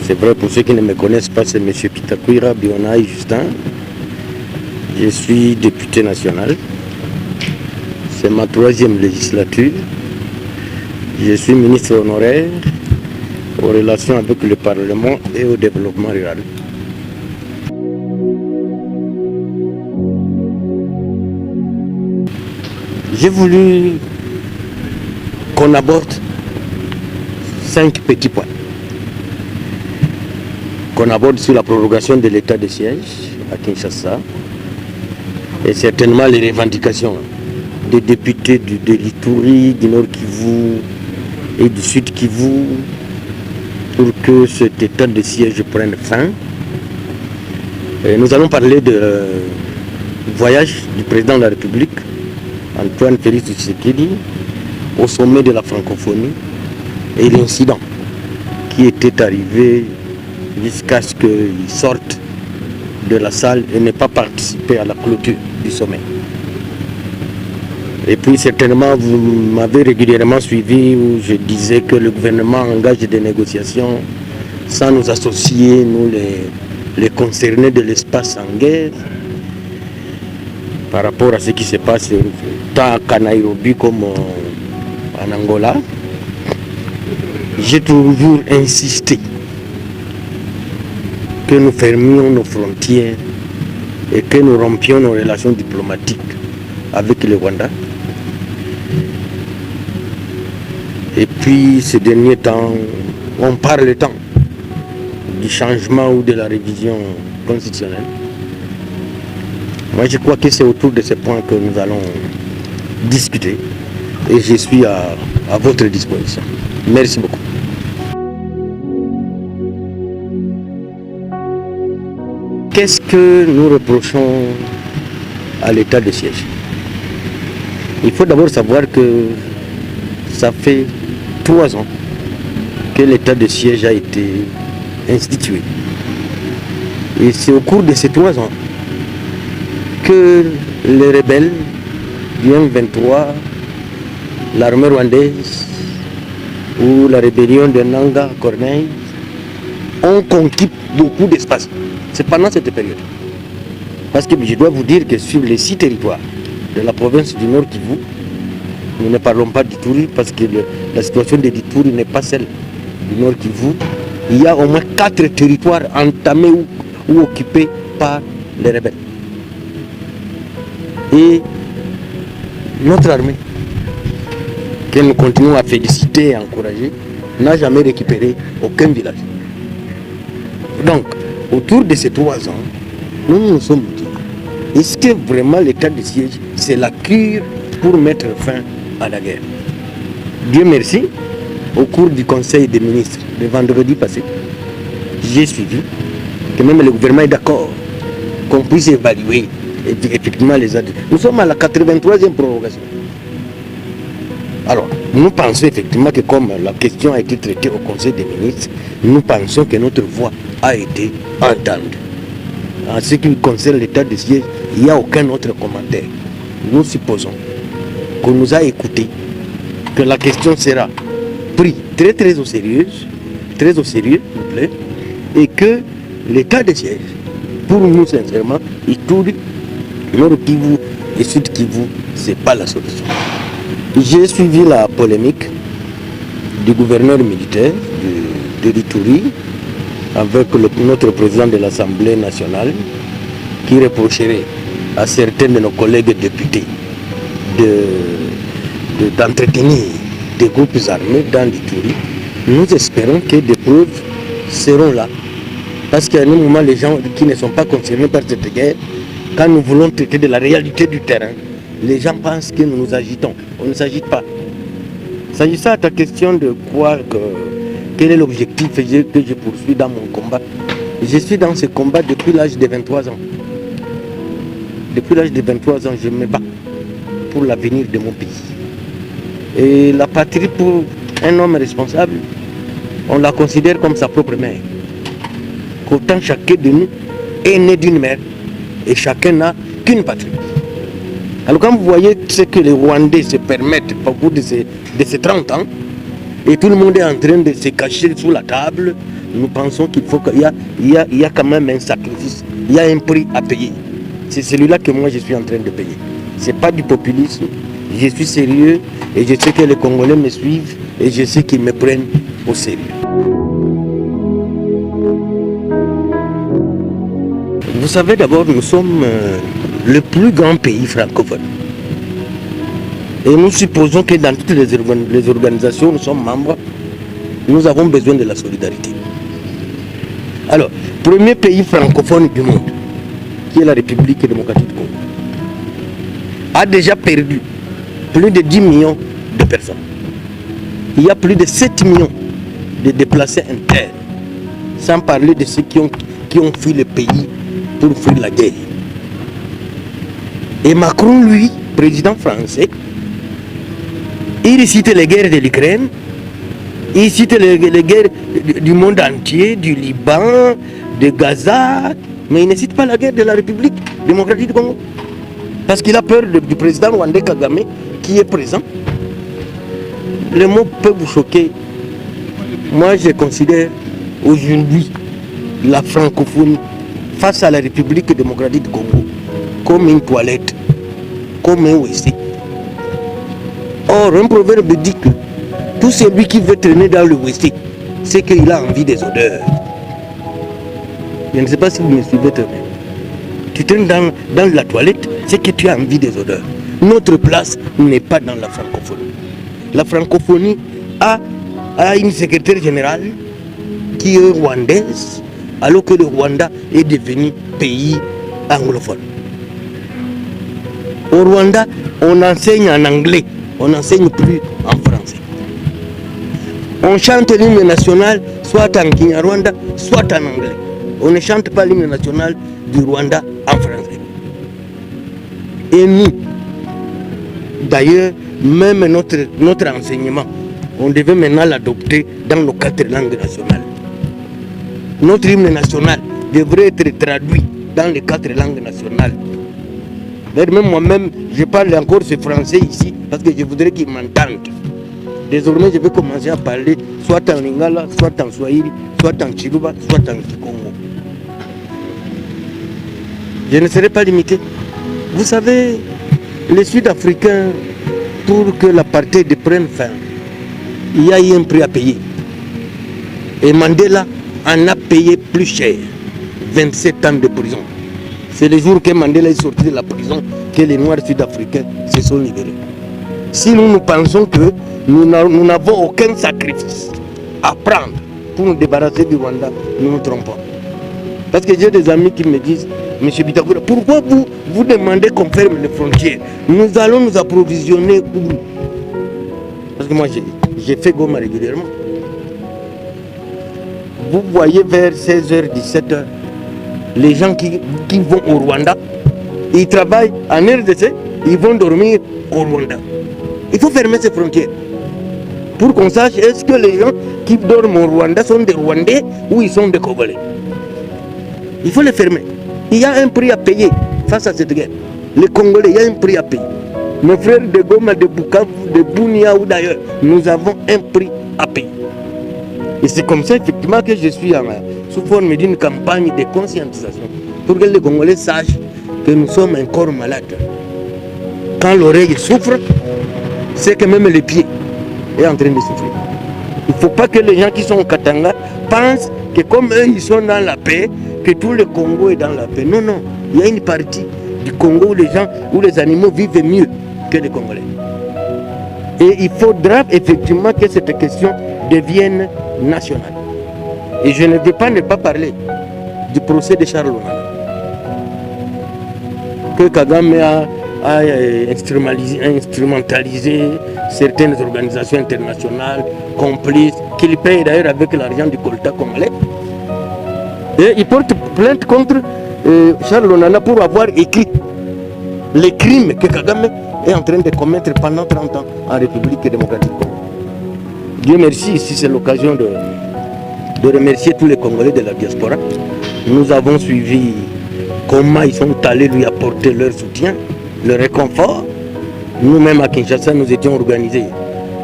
C'est vrai, pour ceux qui ne me connaissent pas, c'est M. Pitakwira Bionaï Justin. Je suis député national. C'est ma 3e législature. Je suis ministre honoraire aux relations avec le Parlement et au développement rural. J'ai voulu qu'on aborde 5 petits points. Qu'on aborde sur la prorogation de l'état de siège à Kinshasa et certainement les revendications des députés de l'Ituri, du Nord Kivu et du Sud Kivu pour que cet état de siège prenne fin. Et nous allons parler du voyage du président de la République, Antoine Félix Tshisekedi, au sommet de la francophonie et l'incident qui était arrivé jusqu'à ce qu'il sorte de la salle et n'ait pas participé à la clôture du sommet. Et puis certainement vous m'avez régulièrement suivi où je disais que le gouvernement engage des négociations sans nous associer, nous les concernés de l'espace en guerre, par rapport à ce qui se passe tant à Nairobi comme en Angola. J'ai toujours insisté que nous fermions nos frontières et que nous rompions nos relations diplomatiques avec le Rwanda. Et puis ces derniers temps, on parle tant du changement ou de la révision constitutionnelle. Moi je crois que c'est autour de ces points que nous allons discuter et je suis à votre disposition. Merci beaucoup. Qu'est-ce que nous reprochons à l'état de siège? Il faut d'abord savoir que ça fait 3 ans que l'état de siège a été institué. Et c'est au cours de ces 3 ans que les rebelles du M23, l'armée rwandaise ou la rébellion de Nanga Corneille ont conquis beaucoup d'espace. C'est pendant cette période. Parce que je dois vous dire que sur les 6 territoires de la province du Nord Kivu, nous ne parlons pas d'Ituri parce que la situation de l'Ituri n'est pas celle du Nord Kivu. Il y a au moins 4 territoires entamés ou occupés par les rebelles. Et notre armée, que nous continuons à féliciter et à encourager, n'a jamais récupéré aucun village. Donc, autour de ces 3 ans, nous nous sommes dit, est-ce que vraiment l'état de siège, c'est la cure pour mettre fin à la guerre? Dieu merci, au cours du conseil des ministres, le vendredi passé, j'ai suivi que même le gouvernement est d'accord qu'on puisse évaluer effectivement les aides. Nous sommes à la 83e prorogation. Alors, nous pensons effectivement que comme la question a été traitée au conseil des ministres, nous pensons que notre voix a été entendue. En ce qui concerne l'état de siège, il n'y a aucun autre commentaire. Nous supposons qu'on nous a écoutés, que la question sera prise très au sérieux, s'il vous plaît, et que l'état de siège, pour nous sincèrement, Ituri, Nord Kivu et Sud Kivu, ce n'est pas la solution. J'ai suivi la polémique du gouverneur militaire de l'Ituri avec notre président de l'Assemblée nationale qui reprocherait à certains de nos collègues députés d'entretenir des groupes armés dans l'Ituri. Nous espérons que des preuves seront là. Parce qu'à un moment, les gens qui ne sont pas concernés par cette guerre, quand nous voulons traiter de la réalité du terrain, les gens pensent que nous nous agitons. On ne s'agite pas. S'agissant de ta question de quel est l'objectif que je poursuis dans mon combat, je suis dans ce combat depuis l'âge de 23 ans. Depuis l'âge de 23 ans, je me bats pour l'avenir de mon pays. Et la patrie, pour un homme responsable, on la considère comme sa propre mère. Qu'autant chacun de nous est né d'une mère et chacun n'a qu'une patrie. Alors quand vous voyez ce que les Rwandais se permettent au cours de ces 30 ans, et tout le monde est en train de se cacher sous la table, nous pensons qu'il faut qu'il y a quand même un sacrifice, il y a un prix à payer. C'est celui-là que moi je suis en train de payer. Ce n'est pas du populisme, je suis sérieux et je sais que les Congolais me suivent et je sais qu'ils me prennent au sérieux. Vous savez, d'abord, nous sommes le plus grand pays francophone. Et nous supposons que dans toutes les organisations où nous sommes membres, nous avons besoin de la solidarité. Alors, premier pays francophone du monde, qui est la République démocratique du Congo, a déjà perdu plus de 10 millions de personnes. Il y a plus de 7 millions de déplacés internes, sans parler de ceux qui ont fui le pays pour fuir la guerre. Et Macron, lui, président français, il cite les guerres de l'Ukraine, il cite les guerres du monde entier, du Liban, de Gaza, mais il ne cite pas la guerre de la République démocratique du Congo. Parce qu'il a peur du président rwandais Kagame qui est présent. Le mot peut vous choquer. Moi, je considère aujourd'hui la francophonie face à la République démocratique du Congo comme une toilette, comme un WC. Or, un proverbe dit que tout celui qui veut traîner dans le WC, c'est qu'il a envie des odeurs. Je ne sais pas si vous me suivez très bien. Tu traînes dans la toilette, c'est que tu as envie des odeurs. Notre place n'est pas dans la francophonie. La francophonie a une secrétaire générale qui est rwandaise, alors que le Rwanda est devenu pays anglophone. Au Rwanda, on enseigne en anglais, on n'enseigne plus en français. On chante l'hymne national soit en Kinyarwanda, soit en anglais. On ne chante pas l'hymne national du Rwanda en français. Et nous, d'ailleurs, même notre enseignement, on devait maintenant l'adopter dans nos 4 langues nationales. Notre hymne national devrait être traduit dans les 4 langues nationales. Même moi-même, je parle encore ce français ici parce que je voudrais qu'ils m'entendent. Désormais, je vais commencer à parler soit en lingala, soit en swahili, soit en chiluba, soit en kikongo. Je ne serai pas limité. Vous savez, les Sud-Africains, pour que l'apartheid prenne fin, il y a eu un prix à payer. Et Mandela en a payé plus cher, 27 ans de prison. C'est le jour que Mandela est sorti de la prison que les Noirs sud-africains se sont libérés. Si nous pensons que nous n'avons aucun sacrifice à prendre pour nous débarrasser du Rwanda, nous nous trompons. Parce que j'ai des amis qui me disent, M. Bitakoura, pourquoi vous demandez qu'on ferme les frontières? Nous allons nous approvisionner où? Parce que moi, j'ai fait Goma régulièrement. Vous voyez vers 16h, 17h, les gens qui vont au Rwanda, ils travaillent en RDC, ils vont dormir au Rwanda. Il faut fermer ces frontières pour qu'on sache est-ce que les gens qui dorment au Rwanda sont des Rwandais ou ils sont des Congolais. Il faut les fermer. Il y a un prix à payer face à cette guerre. Les Congolais, il y a un prix à payer. Mes frères de Goma, de Bukavu, de Bunia ou d'ailleurs, nous avons un prix à payer. Et c'est comme ça effectivement que je suis sous forme d'une campagne de conscientisation pour que les Congolais sachent que nous sommes un corps malade. Quand l'oreille souffre, c'est que même le pied est en train de souffrir. Il ne faut pas que les gens qui sont au Katanga pensent que comme eux ils sont dans la paix, que tout le Congo est dans la paix. Non, non. Il y a une partie du Congo où les animaux vivent mieux que les Congolais. Et il faudra effectivement que cette question devienne nationale. Et je ne veux pas ne pas parler du procès de Charles Lonana. Que Kagame a instrumentalisé certaines organisations internationales, complices, qu'il paye d'ailleurs avec l'argent du Colta congolais. Et il porte plainte contre Charles Lonana pour avoir écrit les crimes que Kagame est en train de commettre pendant 30 ans en République démocratique du Congo. Dieu merci, ici c'est l'occasion de remercier tous les Congolais de la diaspora. Nous avons suivi comment ils sont allés lui apporter leur soutien, leur réconfort. Nous-mêmes à Kinshasa, nous étions organisés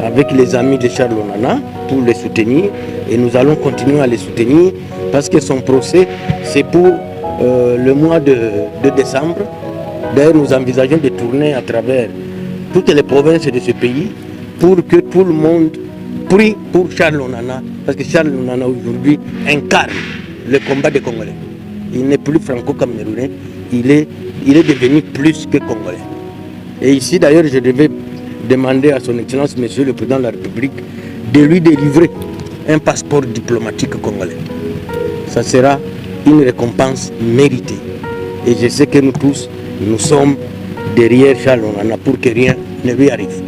avec les amis de Charles Onana pour les soutenir et nous allons continuer à les soutenir parce que son procès c'est pour le mois de décembre. D'ailleurs nous envisageons de tourner à travers toutes les provinces de ce pays pour que tout le monde prie pour Charles Onana parce que Charles Onana aujourd'hui incarne le combat des Congolais. Il n'est plus franco-camerounais, il est devenu plus que Congolais. Et ici d'ailleurs je devais demander à son Excellence Monsieur le Président de la République de lui délivrer un passeport diplomatique congolais. Ça sera une récompense méritée. Et je sais que nous tous, nous sommes derrière Charles Onana pour que rien ne lui arrive.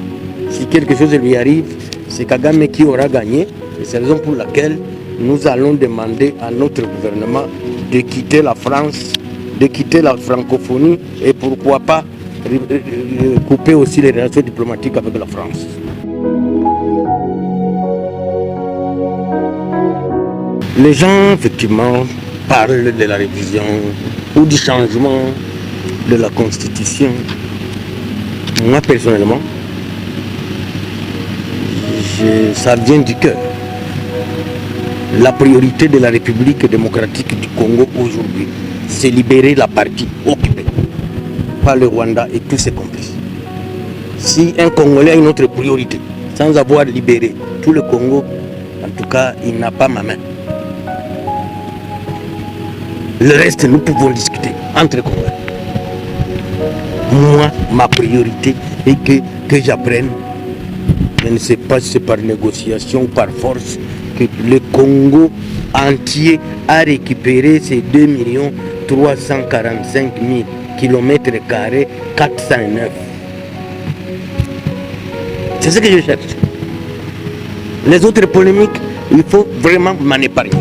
Si quelque chose lui arrive, c'est Kagame qui aura gagné. Et c'est la raison pour laquelle nous allons demander à notre gouvernement de quitter la France, de quitter la francophonie et pourquoi pas couper aussi les relations diplomatiques avec la France. Les gens, effectivement, parlent de la révision ou du changement de la Constitution. Moi, personnellement, ça vient du cœur. La priorité de la République démocratique du Congo aujourd'hui, c'est libérer la partie occupée par le Rwanda et tous ses complices. Si un Congolais a une autre priorité, sans avoir libéré tout le Congo, en tout cas, il n'a pas ma main. Le reste, nous pouvons discuter entre Congolais. Moi, ma priorité est que j'apprenne, je ne sais pas si c'est par négociation ou par force, que le Congo entier a récupéré ces 2 345 000 km² 409. C'est ce que je cherche. Les autres polémiques, il faut vraiment m'en épargner.